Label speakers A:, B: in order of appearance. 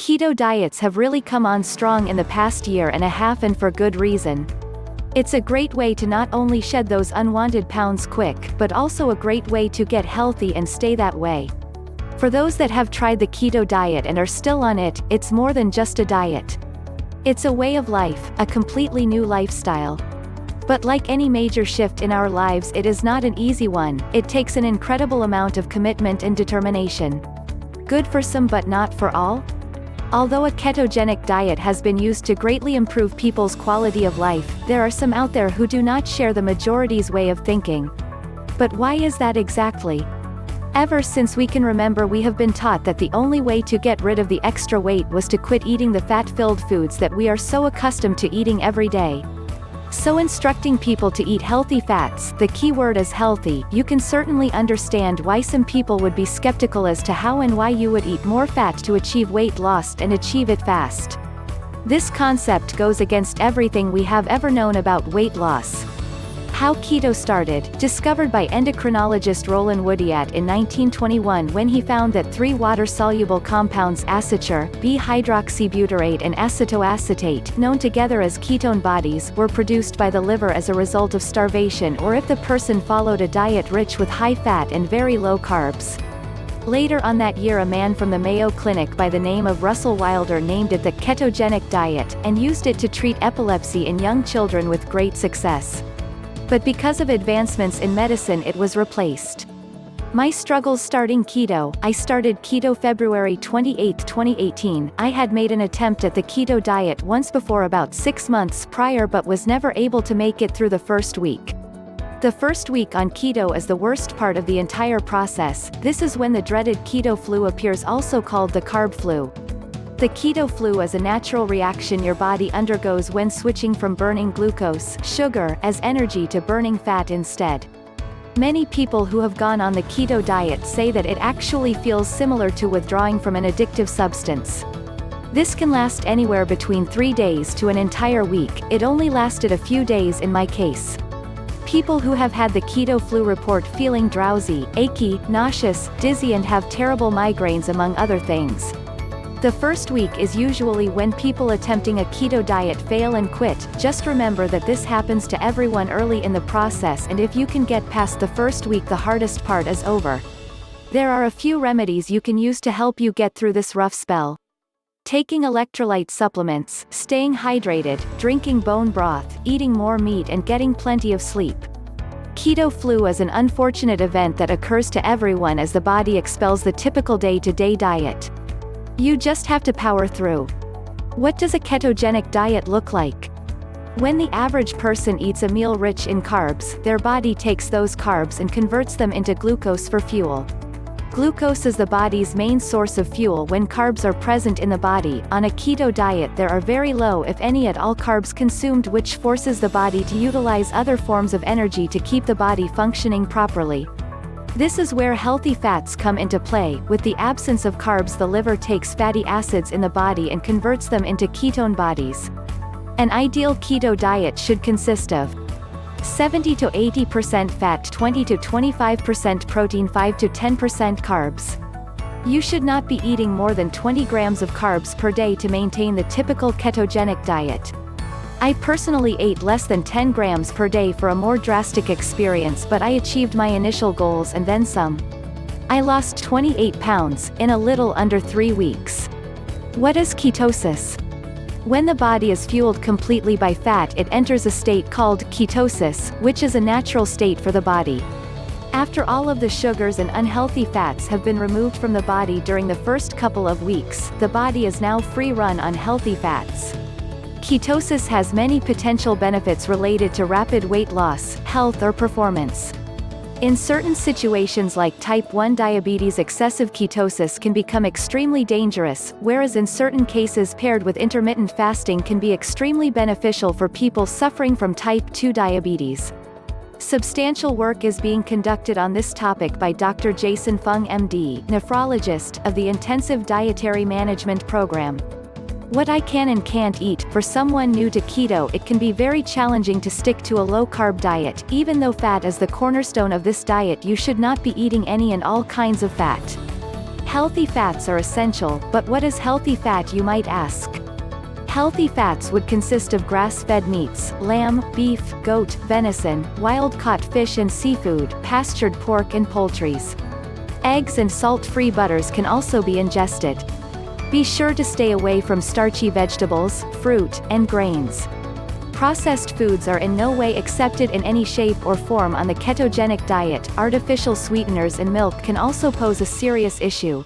A: Keto diets have really come on strong in the past year and a half, and for good reason. It's a great way to not only shed those unwanted pounds quick, but also a great way to get healthy and stay that way. For those that have tried the keto diet and are still on it, it's more than just a diet. It's a way of life, a completely new lifestyle. But like any major shift in our lives, it is not an easy one. It takes an incredible amount of commitment and determination. Good for some but not for all? Although a ketogenic diet has been used to greatly improve people's quality of life, there are some out there who do not share the majority's way of thinking. But why is that exactly? Ever since we can remember, we have been taught that the only way to get rid of the extra weight was to quit eating the fat-filled foods that we are so accustomed to eating every day. So instructing people to eat healthy fats, the key word is healthy, you can certainly understand why some people would be skeptical as to how and why you would eat more fat to achieve weight loss and achieve it fast. This concept goes against everything we have ever known about weight loss. How keto started, discovered by endocrinologist Roland Woodyat in 1921 when he found that 3 water-soluble compounds, acetyl, B-hydroxybutyrate and acetoacetate, known together as ketone bodies, were produced by the liver as a result of starvation or if the person followed a diet rich with high fat and very low carbs. Later on that year, a man from the Mayo Clinic by the name of Russell Wilder named it the Ketogenic Diet, and used it to treat epilepsy in young children with great success. But because of advancements in medicine, it was replaced. My struggles starting keto: I started keto February 28, 2018. I had made an attempt at the keto diet once before about 6 months prior, but was never able to make it through the first week. The first week on keto is the worst part of the entire process. This is when the dreaded keto flu appears, also called the carb flu. The keto flu is a natural reaction your body undergoes when switching from burning glucose, sugar, as energy to burning fat instead. Many people who have gone on the keto diet say that it actually feels similar to withdrawing from an addictive substance. This can last anywhere between 3 days to an entire week. It only lasted a few days in my case. People who have had the keto flu report feeling drowsy, achy, nauseous, dizzy and have terrible migraines, among other things. The first week is usually when people attempting a keto diet fail and quit. Just remember that this happens to everyone early in the process, and if you can get past the first week, the hardest part is over. There are a few remedies you can use to help you get through this rough spell. Taking electrolyte supplements, staying hydrated, drinking bone broth, eating more meat and getting plenty of sleep. Keto flu is an unfortunate event that occurs to everyone as the body expels the typical day-to-day diet. You just have to power through. What does a ketogenic diet look like? When the average person eats a meal rich in carbs, their body takes those carbs and converts them into glucose for fuel. Glucose is the body's main source of fuel when carbs are present in the body. On a keto diet, there are very low, if any at all, carbs consumed, which forces the body to utilize other forms of energy to keep the body functioning properly. This is where healthy fats come into play. With the absence of carbs, the liver takes fatty acids in the body and converts them into ketone bodies. An ideal keto diet should consist of 70 to 80% fat, 20 to 25% protein, 5 to 10% carbs. You should not be eating more than 20 grams of carbs per day to maintain the typical ketogenic diet. I personally ate less than 10 grams per day for a more drastic experience, but I achieved my initial goals and then some. I lost 28 pounds, in a little under 3 weeks. What is ketosis? When the body is fueled completely by fat, it enters a state called ketosis, which is a natural state for the body. After all of the sugars and unhealthy fats have been removed from the body during the first couple of weeks, the body is now free run on healthy fats. Ketosis has many potential benefits related to rapid weight loss, health or performance. In certain situations like type 1 diabetes, excessive ketosis can become extremely dangerous, whereas in certain cases paired with intermittent fasting can be extremely beneficial for people suffering from type 2 diabetes. Substantial work is being conducted on this topic by Dr. Jason Fung, MD, nephrologist, of the Intensive Dietary Management Program. What I can and can't eat. For someone new to keto, it can be very challenging to stick to a low-carb diet. Even though fat is the cornerstone of this diet, you should not be eating any and all kinds of fat. Healthy fats are essential, but what is healthy fat, you might ask? Healthy fats would consist of grass-fed meats, lamb, beef, goat, venison, wild-caught fish and seafood, pastured pork and poultries. Eggs and salt-free butters can also be ingested. Be sure to stay away from starchy vegetables, fruit, and grains. Processed foods are in no way accepted in any shape or form on the ketogenic diet. Artificial sweeteners in milk can also pose a serious issue.